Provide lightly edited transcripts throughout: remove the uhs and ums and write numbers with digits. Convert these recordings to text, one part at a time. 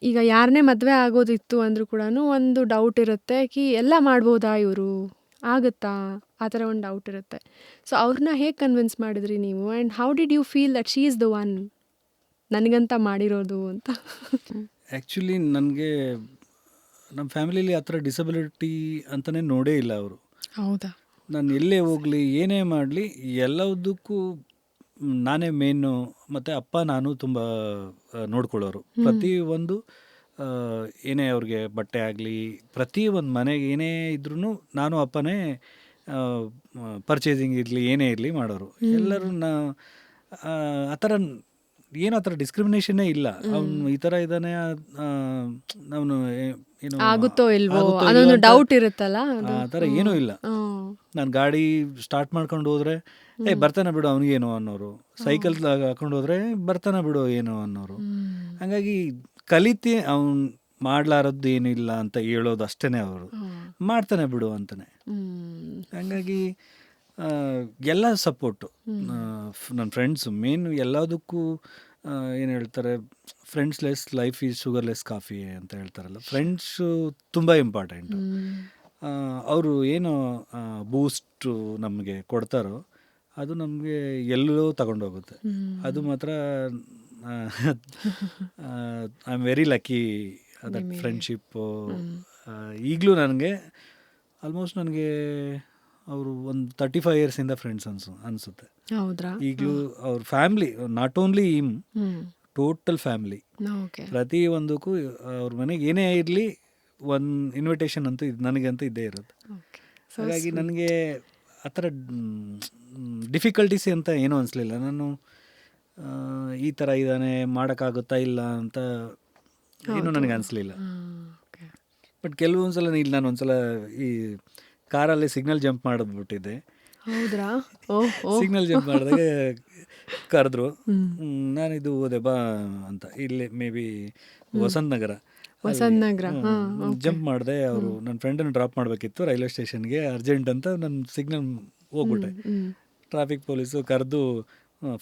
ಈಗ ಯಾರನ್ನೇ ಮದುವೆ ಆಗೋದಿತ್ತು ಅಂದ್ರೂ ಕೂಡ ಒಂದು ಡೌಟ್ ಇರುತ್ತೆ ಕಿ ಎಲ್ಲ ಮಾಡ್ಬೋದಾ ಇವರು, ಆಗುತ್ತಾ, ಆ ಥರ ಒಂದು ಡೌಟ್ ಇರುತ್ತೆ. ಸೊ ಅವ್ರನ್ನ ಹೇಗೆ ಕನ್ವಿನ್ಸ್ ಮಾಡಿದ್ರಿ ನೀವು, and how did you feel that she is the one ನನಗಂತ ಮಾಡಿರೋದು ಅಂತ? ಆ್ಯಕ್ಚುಲಿ ನನಗೆ ನಮ್ಮ ಫ್ಯಾಮಿಲಿಲಿ ಆ ಥರ ಡಿಸಬಿಲಿಟಿ ಅಂತಲೇ ನೋಡೇ ಇಲ್ಲ ಅವರು. ಹೌದಾ? ನಾನು ಎಲ್ಲೇ ಹೋಗಲಿ ಏನೇ ಮಾಡಲಿ ಎಲ್ಲದಕ್ಕೂ ನಾನೇ ಮೇನು. ಮತ್ತು ಅಪ್ಪ ನಾನು ತುಂಬ ನೋಡ್ಕೊಳ್ಳೋರು. ಪ್ರತಿಯೊಂದು ಏನೇ ಅವ್ರಿಗೆ ಬಟ್ಟೆ ಆಗಲಿ, ಪ್ರತಿಯೊಂದು ಮನೆಗೆ ಏನೇ ಇದ್ರೂ ನಾನು ಅಪ್ಪನೇ ಪರ್ಚೇಸಿಂಗ್ ಇರಲಿ ಏನೇ ಇರಲಿ ಮಾಡೋರು. ಎಲ್ಲರೂ ಆ ಥರ ಏನೋ ಆ ಥರ ಡಿಸ್ಕ್ರಿಮಿನೇಷನ್ನೇ ಇಲ್ಲ. ಅವನು ಈ ಥರ ಇದ್ದಾನೆ, ಅವನು ಏನು ಆಗುತ್ತೋ ಇಲ್ವೋ ಆಗುತ್ತೋ ಇಲ್ವೋ ಅದೊಂದು ಅಂತ ಡೌಟ್ ಇರುತ್ತಲ್ಲ. ಆ ಥರ ಏನೂ ಇಲ್ಲ. ನಾನು ಗಾಡಿ ಸ್ಟಾರ್ಟ್ ಮಾಡ್ಕೊಂಡು ಹೋದರೆ ಬರ್ತಾನೆ ಬಿಡು ಅವನಿಗೇನು ಅನ್ನೋರು. ಸೈಕಲ್ ಹಾಕೊಂಡು ಹೋದರೆ ಬರ್ತಾನೆ ಬಿಡು ಏನು ಅನ್ನೋರು. ಹಾಗಾಗಿ ಕಲಿತಿ ಅವ್ನು ಮಾಡಲಾರದ್ದು ಏನಿಲ್ಲ ಅಂತ ಹೇಳೋದು ಅಷ್ಟೇ. ಅವರು ಮಾಡ್ತಾನೆ ಬಿಡು ಅಂತಾನೆ. ಹಾಗಾಗಿ ಎಲ್ಲ ಸಪೋರ್ಟು. ನನ್ನ ಫ್ರೆಂಡ್ಸು ಮೇನ್ ಎಲ್ಲದಕ್ಕೂ ಏನು ಹೇಳ್ತಾರೆ, ಫ್ರೆಂಡ್ಸ್ಲೆಸ್ ಲೈಫ್ ಈಸ್ ಶುಗರ್ಲೆಸ್ ಕಾಫಿ ಅಂತ ಹೇಳ್ತಾರಲ್ಲ, ಫ್ರೆಂಡ್ಸು ತುಂಬ ಇಂಪಾರ್ಟೆಂಟು. ಅವರು ಏನು ಬೂಸ್ಟು ನಮಗೆ ಕೊಡ್ತಾರೋ ಅದು ನಮಗೆ ಎಲ್ಲೋ ತಗೊಂಡೋಗುತ್ತೆ. ಅದು ಮಾತ್ರ I am very lucky that friendship. ಈಗಲೂ ನನಗೆ ಆಲ್ಮೋಸ್ಟ್ ನನಗೆ ಅವರು ಒಂದು 35 ಇಯರ್ಸಿಂದ ಫ್ರೆಂಡ್ಸ್ ಅನಿಸುತ್ತೆ. ಹೌದ್ರಾ? ಈಗಲೂ ಅವ್ರ family, not only him, total family, ಪ್ರತಿಯೊಂದಕ್ಕೂ ಅವ್ರ ಮನೆಗೆ ಏನೇ ಇರಲಿ ಒಂದು ಇನ್ವಿಟೇಷನ್ ಅಂತೂ ನನಗಂತೂ ಇದ್ದೇ ಇರುತ್ತೆ. ಹಾಗಾಗಿ ನನಗೆ ಆ ಥರ ಡಿಫಿಕಲ್ಟೀಸ್ ಅಂತ ಏನೂ ಅನಿಸ್ಲಿಲ್ಲ. ನಾನು ಈ ಥರ ಇದ್ದಾನೆ ಮಾಡೋಕ್ಕಾಗುತ್ತಾ ಇಲ್ಲ ಅಂತ ಏನೂ ನನಗೆ ಅನಿಸ್ಲಿಲ್ಲ. ಬಟ್ ಕೆಲವೊಂದು ಸಲ ನಾನು ಒಂದ್ಸಲ ಈ ಕಾರಲ್ಲಿ ಸಿಗ್ನಲ್ ಜಂಪ್ ಮಾಡಿದ್ಬಿಟ್ಟಿದ್ದೆ. ಹೌದ್ರಾ? ಸಿಗ್ನಲ್ ಜಂಪ್ ಮಾಡಿದಾಗ ಕರೆದ್ರು. ನಾನಿದು ಹೋದೆ ಬಾ ಅಂತ. ಇಲ್ಲಿ maybe Vasanth Nagar jump ಮಾಡಿದೆ. ಅವರು ನನ್ನ ಫ್ರೆಂಡನ್ನು ಡ್ರಾಪ್ ಮಾಡಬೇಕಿತ್ತು ರೈಲ್ವೆ ಸ್ಟೇಷನ್ಗೆ ಅರ್ಜೆಂಟ್ ಅಂತ. ನನ್ನ ಸಿಗ್ನಲ್ ಹೋಗ್ಬಿಟ್ಟೆ. ಟ್ರಾಫಿಕ್ ಪೊಲೀಸು ಕರೆದು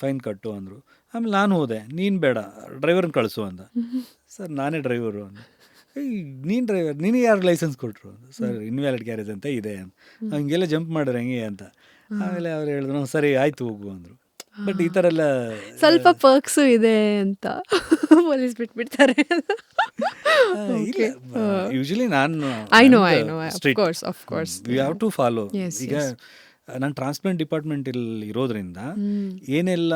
ಫೈನ್ ಕಟ್ಟು ಅಂದರು. ಆಮೇಲೆ ನಾನು ಹೋದೆ. ನೀನು ಬೇಡ, ಡ್ರೈವರ್ನ ಕಳಿಸು ಅಂದ. ಸರ್ ನಾನೇ ಡ್ರೈವರು ಅಂದ. ನೀನು ಡ್ರೈವರ್, ನಿನಗೆ ಯಾರು ಲೈಸೆನ್ಸ್ ಕೊಟ್ಟರು? ಸರ್ ಇನ್ವ್ಯಾಲಿಡ್ ಕ್ಯಾರೇಜ್ ಅಂತ ಇದೆ ಅಂತ. ಹಂಗೆಲ್ಲ ಜಂಪ್ ಮಾಡಿದ್ರೆ ಹೆಂಗೆ ಅಂತ. ಆಮೇಲೆ ಅವ್ರು ಹೇಳಿದ್ರು ಸರಿ ಆಯಿತು ಹೋಗು ಅಂದರು. ಬಟ್ ಈ ಥರ ಎಲ್ಲ ಸ್ವಲ್ಪ ಪರ್ಕ್ಸು ಇದೆ ಅಂತ ಪೊಲೀಸ್ ಬಿಟ್ಬಿಡ್ತಾರೆ. ಇಲ್ಲ, ಯೂಶಲಿ ನಾನು ವಿ ಹ್ಯಾವ್ ಟು ಫಾಲೋ. ಈಗ ನಾನು ಟ್ರಾನ್ಸ್ಪ್ಲಾಂಟ್ ಡಿಪಾರ್ಟ್ಮೆಂಟ್ ಇಲ್ಲಿ ಇರೋದ್ರಿಂದ ಏನೆಲ್ಲ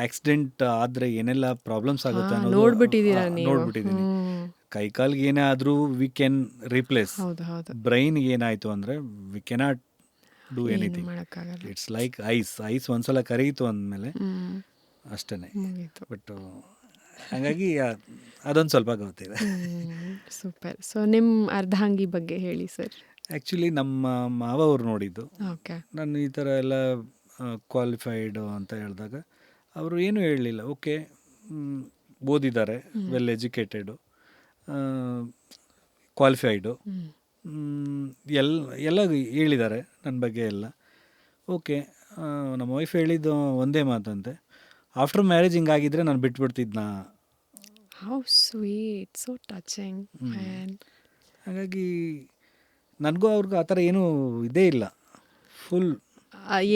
ಆಕ್ಸಿಡೆಂಟ್ ಆದರೆ ಏನೆಲ್ಲ ಪ್ರಾಬ್ಲಮ್ಸ್ ಆಗುತ್ತೆ ಅನ್ನೋದು ನೋಡ್ಬಿಟ್ಟಿದ್ದೀನಿ. ಕೈಕಾಲ್ಗೆ ಏನೇ ಆದರೂ ವಿ ಕ್ಯಾನ್ ರಿಪ್ಲೇಸ್. ಬ್ರೈನ್ಗೆ ಏನಾಯಿತು ಅಂದರೆ we cannot do anything. It's like ice ಒಂದ್ಸಲ ಕರೀತು ಅಂದಮೇಲೆ ಅಷ್ಟೇ. ಬಟ್ ಹಾಗಾಗಿ ಅದೊಂದು ಸ್ವಲ್ಪ ಗೊತ್ತಿದೆ. ಸೂಪರ್. ಸೊ ನಿಮ್ಮ ಅರ್ಧಾಂಗಿ ಬಗ್ಗೆ ಹೇಳಿ ಸರ್. ಆ್ಯಕ್ಚುಲಿ ನಮ್ಮ ಮಾವ ಅವರು ನೋಡಿದ್ದು. ನಾನು ಈ ಥರ ಎಲ್ಲ ಕ್ವಾಲಿಫೈಡು ಅಂತ ಹೇಳಿದಾಗ ಅವರು ಏನೂ ಹೇಳಲಿಲ್ಲ. ಓಕೆ, ಓದಿದ್ದಾರೆ, ವೆಲ್ ಎಜುಕೇಟೆಡು, ಕ್ವಾಲಿಫೈಡು, ಎಲ್ಲ ಹೇಳಿದ್ದಾರೆ ನನ್ನ ಬಗ್ಗೆ ಎಲ್ಲ. ಓಕೆ, ನಮ್ಮ ವೈಫ್ ಹೇಳಿದ್ದು ಒಂದೇ ಮಾತಂತೆ, ಆಫ್ಟರ್ ಮ್ಯಾರೇಜ್ ಹಿಂಗಾಗಿದ್ದರೆ ನಾನು ಬಿಟ್ಬಿಡ್ತಿದ್ನಾ. How sweet, so touching. ಹಾಗಾಗಿ ನನಗೂ ಅವ್ರಿಗೂ ಆ ಥರ ಏನೂ ಇದೇ ಇಲ್ಲ. ಫುಲ್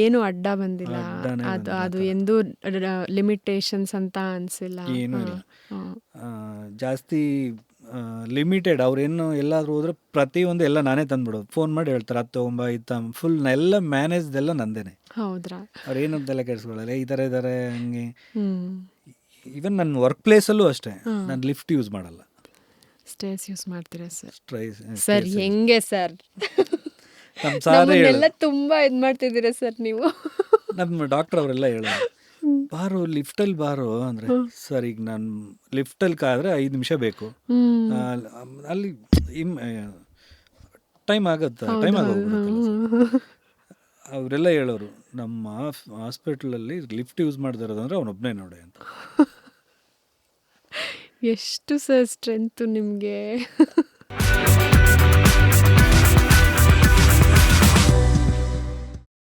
ಏನು ಅಡ್ಡ ಬಂದಿಲ್ಲ. ಅದು ಎಂದು ಲಿಮಿಟೇಷನ್ಸ್ ಅಂತ ಅನಿಸಿಲ್ಲ. ಏನೂ ಇಲ್ಲ. ಜಾಸ್ತಿ ಲಿಮಿಟೆಡ್. ಅವ್ರೇನು ಎಲ್ಲಾದರೂ ಹೋದ್ರೆ ಪ್ರತಿಯೊಂದು ಎಲ್ಲ ನಾನೇ ತಂದುಬಿಡೋದು. ಫೋನ್ ಮಾಡಿ ಹೇಳ್ತಾರೆ ಅದು ತೊಗೊಂಬ ಇದು ಫುಲ್ ಎಲ್ಲ ಮ್ಯಾನೇಜ್ದೆಲ್ಲ ನಂದೇನೆ. ಹೌದ್ರಾ? ಅವ್ರೇನು ತಲೆ ಕೆಡಿಸ್ಕೊಳ್ಳಲ್ಲ. ಈ ಥರ ಇದ್ದಾರೆ ಹಂಗೆ. ಈವನ್ ನನ್ನ ವರ್ಕ್ ಪ್ಲೇಸಲ್ಲೂ ಅಷ್ಟೇ, ನಾನು ಲಿಫ್ಟ್ ಯೂಸ್ ಮಾಡಲ್ಲ. ಸ್ಟೇರ್ಸ್ ಯೂಸ್ ಮಾಡ್ತೀರಾ ಸರ್? ಸರ್ ಹೆಂಗೆ ಸರ್? ನಮ್ಮನ್ನೆಲ್ಲ ತುಂಬ ಇದು ಮಾಡ್ತಿದ್ದೀರಾ ಸರ್ ನೀವು. ನಮ್ಮ ಡಾಕ್ಟರ್ ಅವರೆಲ್ಲ ಹೇಳೋದು, ಬಾರು ಲಿಫ್ಟಲ್ಲಿ ಬಾರು ಅಂದರೆ, ಸರ್ ಈಗ ನಾನು ಲಿಫ್ಟಲ್ಲಿ ಕಾದ್ರೆ 5 ನಿಮಿಷ ಬೇಕು, ಅಲ್ಲಿ ಟೈಮ್ ಆಗುತ್ತೆ, ಟೈಮ್ ಆಗೋಗ್ಬಿಡುತ್ತಲ್ಲ. ಅವರೆಲ್ಲ ಹೇಳೋರು ನಮ್ಮ ಹಾಸ್ಪಿಟ್ಲಲ್ಲಿ ಲಿಫ್ಟ್ ಯೂಸ್ ಮಾಡ್ದಿರೋದಂದ್ರೆ ಅವನೊಬ್ಬನೇ ನೋಡಿ ಅಂತ. ಎಷ್ಟು ಸರ್ ಸ್ಟ್ರೆಂತು ನಿಮಗೆ.